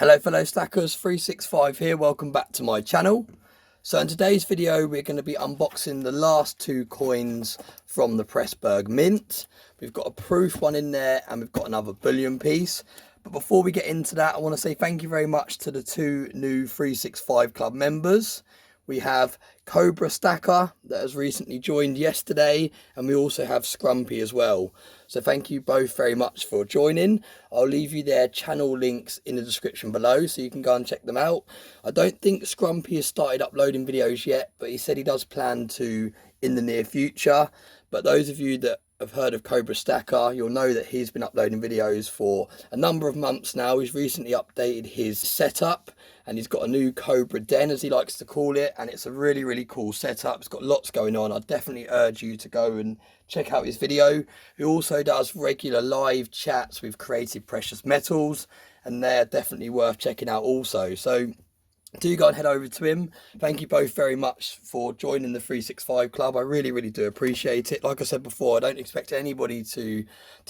Hello fellow stackers, 365 here, welcome back to my channel. So in today's video we're going to be unboxing the last two coins from the Pressburg Mint. We've got a proof one in there and we've got another bullion piece. But before we get into that, I want to say thank you very much to the two new 365 Club members. We have Cobra Stacker that has recently joined yesterday, and we also have Scrumpy as well. So thank you both very much for joining. I'll leave you their channel links in the description below so you can go and check them out. I don't think Scrumpy has started uploading videos yet, but he said he does plan to in the near future. But those of you that have heard of Cobra Stacker, you'll know that he's been uploading videos for a number of months now. He's recently updated his setup and he's got a new Cobra Den, as he likes to call it, and it's a really cool setup. It's got lots going on. I definitely urge you to go and check out his video. He also does regular live chats with creative precious metals, and they're definitely worth checking out also. So do go and head over to him. Thank you both very much for joining the 365 Club. I really do appreciate it. Like I said before, I don't expect anybody to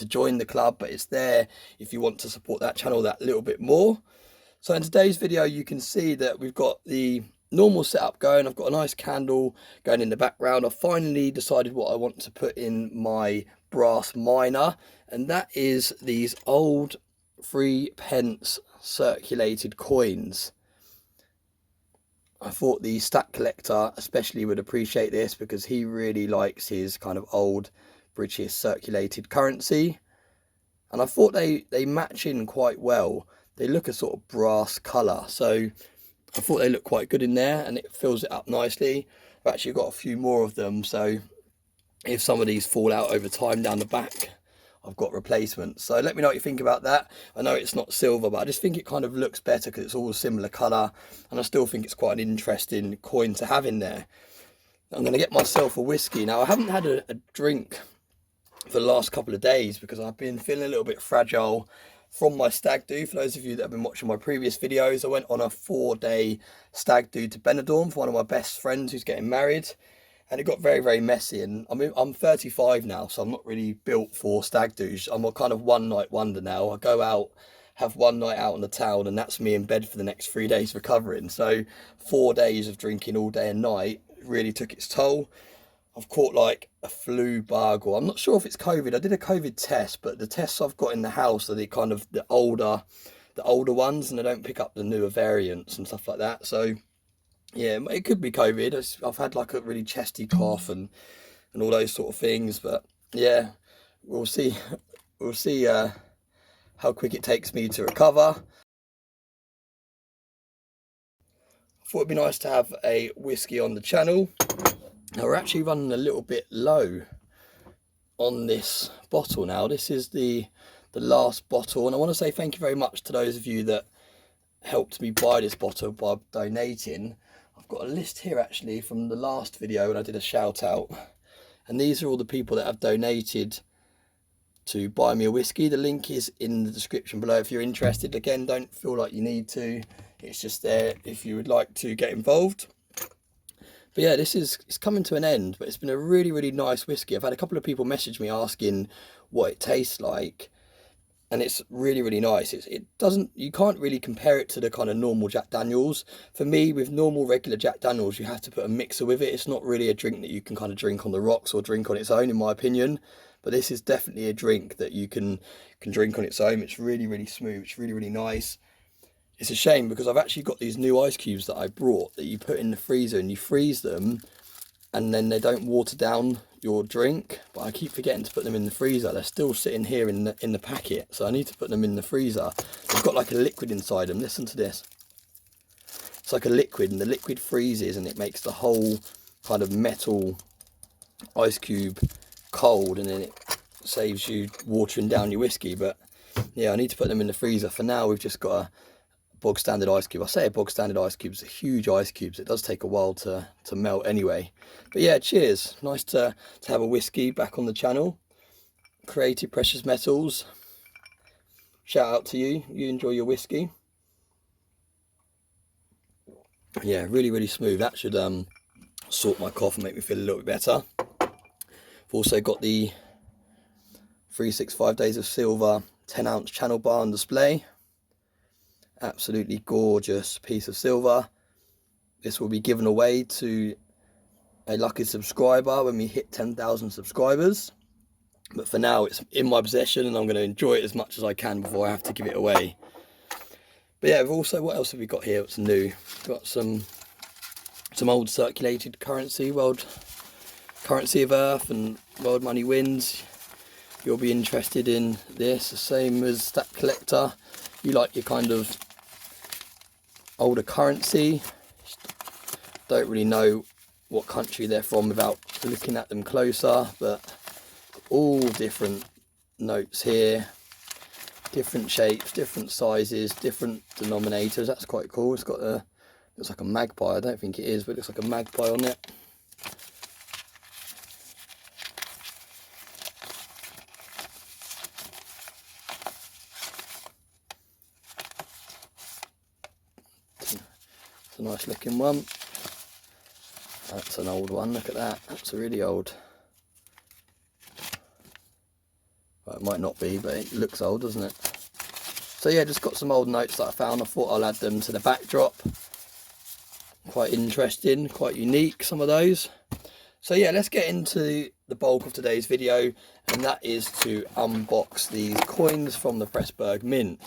join the club, but it's there if you want to support that channel that little bit more. So in today's video you can see that we've got the normal setup going. I've got a nice candle going in the background. I've finally decided what I want to put in my brass miner, and that is these old 3p circulated coins. I thought the stack collector especially would appreciate this because he really likes his kind of old British circulated currency, and I thought they match in quite well. They look a sort of brass colour, so I thought they look quite good in there and it fills it up nicely. I've actually got a few more of them, so if some of these fall out over time down the back, I've got replacements. So let me know what you think about that. I know it's not silver, but I just think it kind of looks better because it's all a similar colour, and I still think it's quite an interesting coin to have in there. I'm going to get myself a whiskey. Now, I haven't had a drink for the last couple of days because I've been feeling a little bit fragile from my stag do. For those of you that have been watching my previous videos, I went on a 4-day stag do to Benidorm for one of my best friends who's getting married. And it got very messy, and I mean, I'm 35 now, so I'm not really built for stag do's. I'm a kind of one night wonder now. I go out, have one night out on the town, and that's me in bed for the next 3 days recovering. So 4 days of drinking all day and night really took its toll. I've caught like a flu bug, or I'm not sure if it's COVID. I did a COVID test, but the tests I've got in the house are the kind of the older ones, and they don't pick up the newer variants and stuff like that. So yeah, it could be COVID. I've had like a really chesty cough and all those sort of things, but yeah, we'll see. We'll see how quick it takes me to recover. I thought it'd be nice to have a whiskey on the channel. Now we're actually running a little bit low on this bottle now. This is the last bottle, and I want to say thank you very much to those of you that helped me buy this bottle by donating. I've got a list here actually from the last video when I did a shout out, and these are all the people that have donated to buy me a whiskey. The link is in the description below if you're interested. Again, don't feel like you need to, it's just there if you would like to get involved. But yeah, it's coming to an end, but it's been a really nice whiskey. I've had a couple of people message me asking what it tastes like, and it's really nice. It doesn't, you can't really compare it to the kind of normal Jack Daniels. For me, with normal regular Jack Daniels, you have to put a mixer with it. It's not really a drink that you can kind of drink on the rocks or drink on its own, in my opinion. But this is definitely a drink that you can drink on its own. It's really smooth. It's really nice. It's a shame because I've actually got these new ice cubes that I brought that you put in the freezer and you freeze them, and then they don't water down your drink, but I keep forgetting to put them in the freezer. They're still sitting here in the packet, so I need to put them in the freezer. They've got like a liquid inside them. Listen to this. It's like a liquid, and the liquid freezes and it makes the whole kind of metal ice cube cold, and then it saves you watering down your whiskey. But yeah, I need to put them in the freezer. For now, we've just got a bog standard ice cube. I say a bog standard ice cubes, they're huge ice cubes. It does take a while to melt anyway. But yeah, cheers. Nice to have a whiskey back on the channel. Creative Precious Metals. Shout out to you. You enjoy your whiskey. Yeah, really smooth. That should sort my cough and make me feel a little bit better. I've also got the 365 Days of Silver 10-ounce channel bar on display. Absolutely gorgeous piece of silver. This will be given away to a lucky subscriber when we hit 10,000 subscribers. But for now, it's in my possession and I'm going to enjoy it as much as I can before I have to give it away. But yeah, we've also, what else have we got here? What's new? We've got some old circulated currency, world currency of Earth and world money wins. You'll be interested in this, the same as Stat Collector. You like your kind of older currency. Don't really know what country they're from without looking at them closer, but all different notes here, different shapes, different sizes, different denominators. That's quite cool. It's got a, looks like a magpie. I don't think it is, but it looks like a magpie on it. It's a nice looking one. That's an old one. Look at that. That's really old. Well, it might not be, but it looks old, doesn't it? So yeah, just got some old notes that I found. I thought I'll add them to the backdrop. Quite interesting, quite unique, some of those. So yeah, let's get into the bulk of today's video, and that is to unbox these coins from the Pressburg Mint.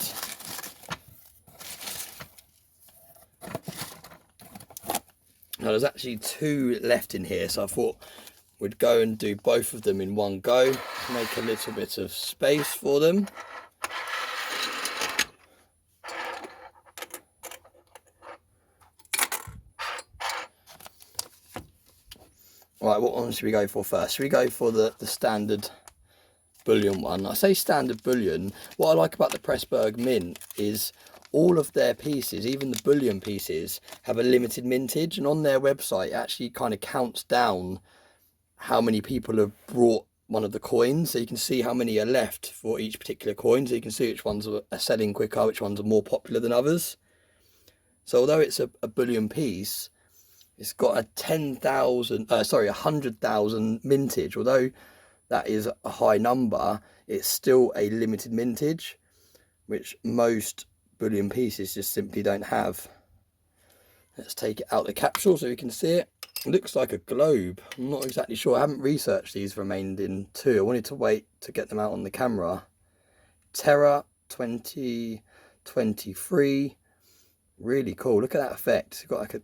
Now there's actually 2 left in here, so I thought we'd go and do both of them in one go, make a little bit of space for them. Right, what one should we go for first? Should we go for the standard bullion one? I say standard bullion. What I like about the Pressburg Mint is all of their pieces, even the bullion pieces, have a limited mintage, and on their website it actually kind of counts down how many people have brought one of the coins, so you can see how many are left for each particular coin, so you can see which ones are selling quicker, which ones are more popular than others. So although it's a bullion piece, it's got a 100,000 mintage. Although that is a high number, it's still a limited mintage, which most bullion pieces just simply don't have. Let's take it out the capsule so we can see it. It looks like a globe. I'm not exactly sure. I haven't researched these remained in 2. I wanted to wait to get them out on the camera. Terra 2023. Really cool. Look at that effect. It's got like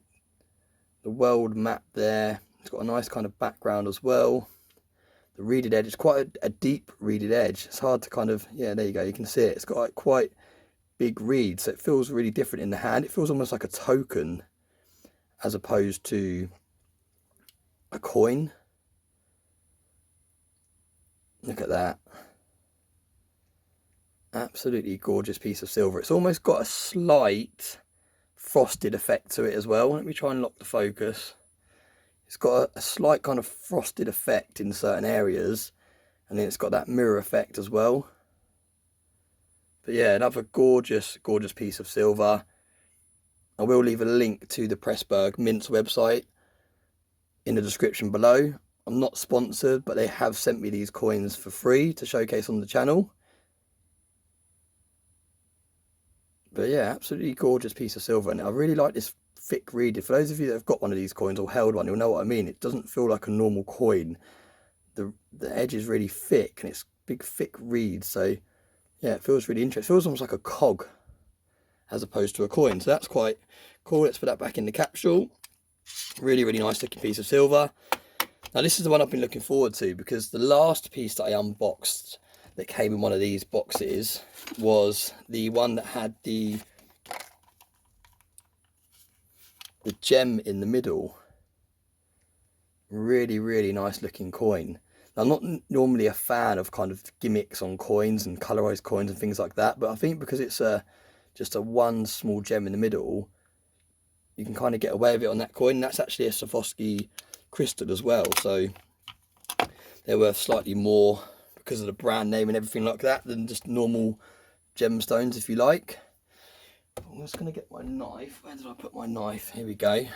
the world map there. It's got a nice kind of background as well. The reeded edge is quite a deep reeded edge. It's hard to kind of, yeah, there you go. You can see it. It's got like quite big reeds, so it feels really different in the hand. It feels almost like a token as opposed to a coin. Look at that. Absolutely gorgeous piece of silver. It's almost got a slight frosted effect to it as well. Let me try and lock the focus. It's got a slight kind of frosted effect in certain areas, and then it's got that mirror effect as well. But yeah, another gorgeous piece of silver. I will leave a link to the Pressburg Mint's website in the description below. I'm not sponsored, but they have sent me these coins for free to showcase on the channel. But yeah, absolutely gorgeous piece of silver. And I really like this thick reed. For those of you that have got one of these coins or held one, you'll know what I mean. It doesn't feel like a normal coin. The edge is really thick, and it's big thick reed. So yeah, it feels really interesting. It feels almost like a cog as opposed to a coin. So that's quite cool. Let's put that back in the capsule. Really nice looking piece of silver. Now this is the one I've been looking forward to, because the last piece that I unboxed that came in one of these boxes was the one that had the gem in the middle. Really nice looking coin. Now, I'm not normally a fan of kind of gimmicks on coins and colorized coins and things like that, but I think because it's just a one small gem in the middle, you can kind of get away with it on that coin. And that's actually a Swarovski crystal as well, so they're worth slightly more because of the brand name and everything like that than just normal gemstones, if you like. I'm just going to get my knife. Where did I put my knife? Here we go.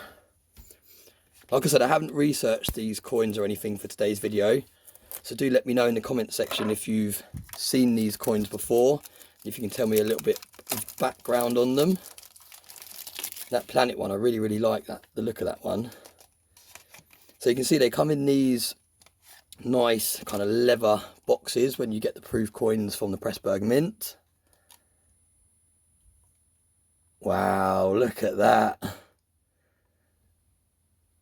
Like I said, I haven't researched these coins or anything for today's video, so do let me know in the comment section if you've seen these coins before, if you can tell me a little bit of background on them. That planet one, I really like that, the look of that one. So you can see they come in these nice kind of leather boxes when you get the proof coins from the Pressburg Mint. Wow, look at that.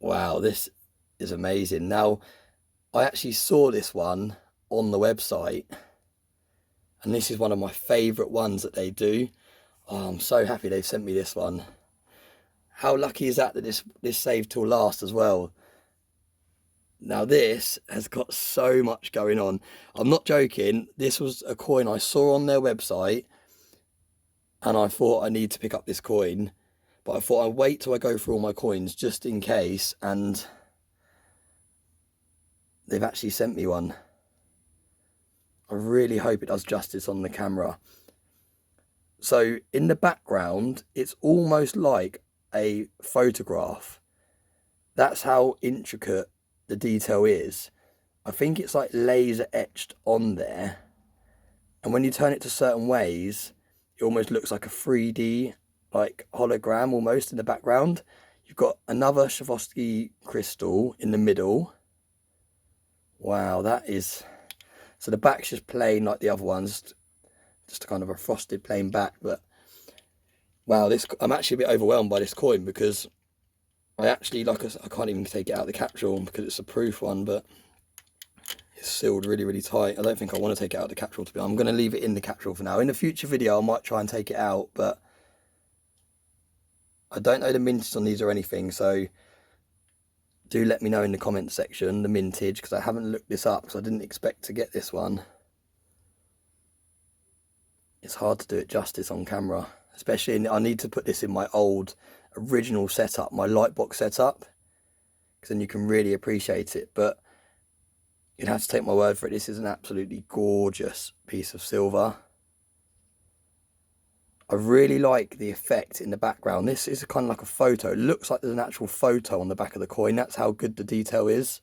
Wow, this is amazing. Now, I actually saw this one on the website, and this is one of my favourite ones that they do. Oh, I'm so happy they've sent me this one. How lucky is that this saved till last as well? Now this has got so much going on. I'm not joking. This was a coin I saw on their website, and I thought I need to pick up this coin, but I thought I'd wait till I go through all my coins just in case, and they've actually sent me one. I really hope it does justice on the camera. So in the background, it's almost like a photograph. That's how intricate the detail is. I think it's like laser etched on there, and when you turn it to certain ways, it almost looks like a 3D like hologram almost in the background. You've got another Swarovski crystal in the middle. Wow, that is... So the back's just plain like the other ones, just kind of a frosted plain back. But wow, this, I'm actually a bit overwhelmed by this coin, because I actually, like, I can't even take it out of the capsule because it's a proof one, but it's sealed really tight. I don't think I want to take it out of the capsule, to be honest. I'm going to leave it in the capsule for now. In a future video, I might try and take it out, but I don't know the mintage on these or anything, so do let me know in the comment section the mintage, because I haven't looked this up, because I didn't expect to get this one. It's hard to do it justice on camera, especially I need to put this in my old original setup, my lightbox setup, because then you can really appreciate it. But you'd have to take my word for it. This is an absolutely gorgeous piece of silver. I really like the effect in the background. This is kind of like a photo. It looks like there's an actual photo on the back of the coin. That's how good the detail is.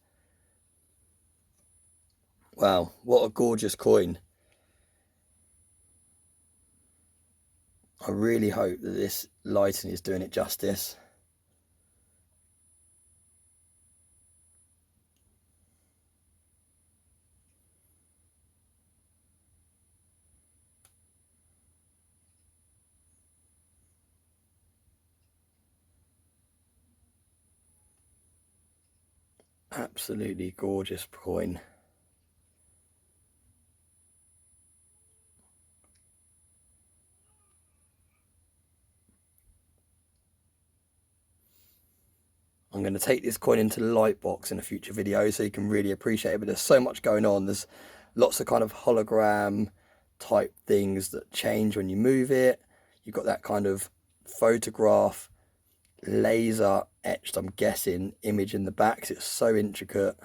Wow, what a gorgeous coin. I really hope that this lighting is doing it justice. Absolutely gorgeous coin. I'm going to take this coin into the light box in a future video so you can really appreciate it, but there's so much going on. There's lots of kind of hologram type things that change when you move it. You've got that kind of photograph, laser etched, I'm guessing, image in the back. It's so intricate.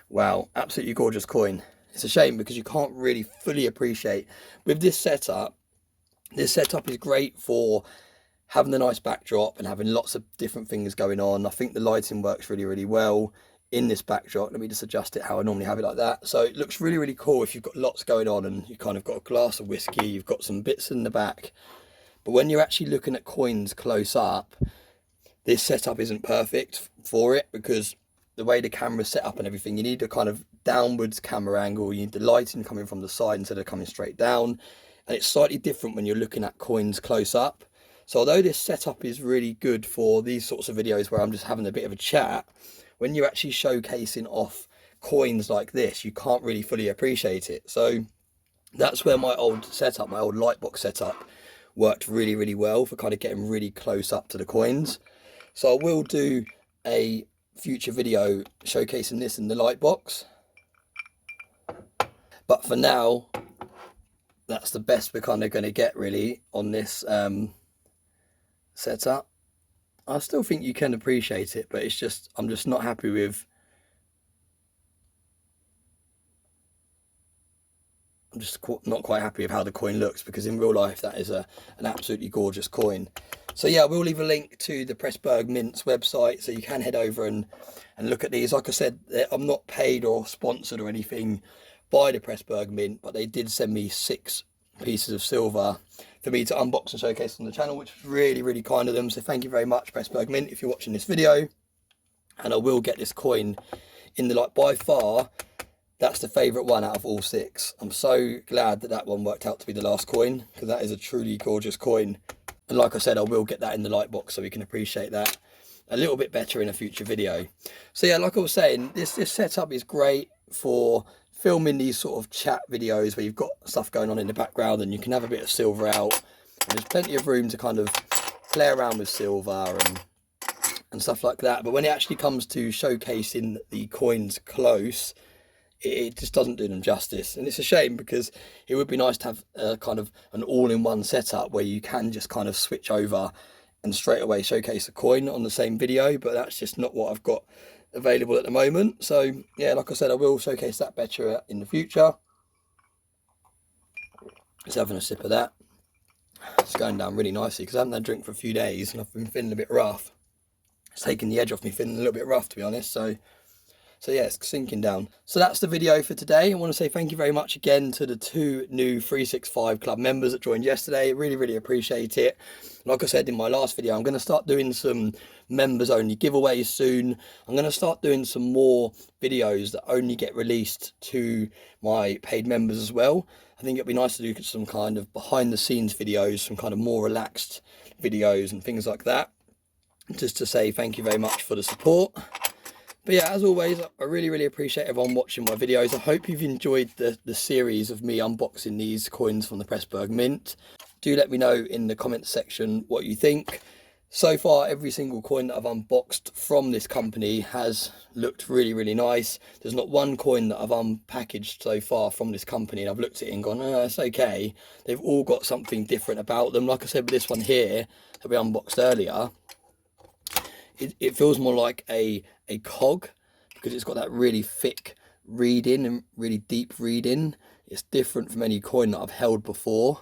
Wow, absolutely gorgeous coin. It's a shame because you can't really fully appreciate with this setup. This setup is great for having a nice backdrop and having lots of different things going on. I think the lighting works really well in this backdrop. Let me just adjust it how I normally have it, like that. So it looks really cool if you've got lots going on and you kind of got a glass of whiskey, you've got some bits in the back. But when you're actually looking at coins close up, this setup isn't perfect for it, because the way the camera's set up and everything, you need a kind of downwards camera angle. You need the lighting coming from the side instead of coming straight down. And it's slightly different when you're looking at coins close up. So although this setup is really good for these sorts of videos where I'm just having a bit of a chat, when you're actually showcasing off coins like this, you can't really fully appreciate it. So that's where my old setup, my old lightbox setup, worked really well for kind of getting really close up to the coins. So I will do a future video showcasing this in the lightbox. But for now, that's the best we're kind of going to get really on this setup. I still think you can appreciate it, but it's just, I'm just not happy with, I'm just not quite happy with how the coin looks, because in real life that is an absolutely gorgeous coin. So yeah, we'll leave a link to the Pressburg Mint's website so you can head over and look at these. Like I said, I'm not paid or sponsored or anything by the Pressburg Mint, but they did send me 6 pieces of silver for me to unbox and showcase on the channel, which was really, really kind of them. So thank you very much, Pressburg Mint, if you're watching this video. And I will get this coin in the, like, by far, that's the favourite one out of all 6. I'm so glad that that one worked out to be the last coin, because that is a truly gorgeous coin. And like I said, I will get that in the light box so we can appreciate that a little bit better in a future video. So yeah, like I was saying, this setup is great for filming these sort of chat videos where you've got stuff going on in the background and you can have a bit of silver out. And there's plenty of room to kind of play around with silver and stuff like that. But when it actually comes to showcasing the coins close, it just doesn't do them justice. And it's a shame, because it would be nice to have a kind of an all-in-one setup where you can just kind of switch over and straight away showcase a coin on the same video, but that's just not what I've got available at the moment. So yeah, like I said, I will showcase that better in the future. Just having a sip of that. It's going down really nicely because I haven't had a drink for a few days and I've been feeling a bit rough. It's taking the edge off me, feeling a little bit rough, to be honest. So yeah, it's sinking down. So that's the video for today. I want to say thank you very much again to the 2 new 365 Club members that joined yesterday. Really, really appreciate it. Like I said in my last video, I'm going to start doing some members only giveaways soon. I'm going to start doing some more videos that only get released to my paid members as well. I think it'd be nice to do some kind of behind the scenes videos, some kind of more relaxed videos and things like that. Just to say thank you very much for the support. But yeah, as always, I really, really appreciate everyone watching my videos. I hope you've enjoyed the series of me unboxing these coins from the Pressburg Mint. Do let me know in the comments section what you think. So far, every single coin that I've unboxed from this company has looked really, really nice. There's not one coin that I've unpackaged so far from this company and I've looked at it and gone, oh, it's okay. They've all got something different about them. Like I said with this one here that we unboxed earlier, it feels more like a cog, because it's got that really thick reading and really deep reading. It's different from any coin that I've held before.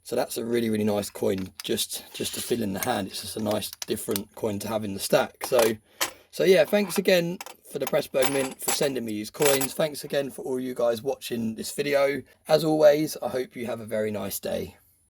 So that's a really, really nice coin just to feel in the hand. It's just a nice different coin to have in the stack. So yeah, thanks again for the Pressburg Mint for sending me these coins. Thanks again for all you guys watching this video. As always, I hope you have a very nice day.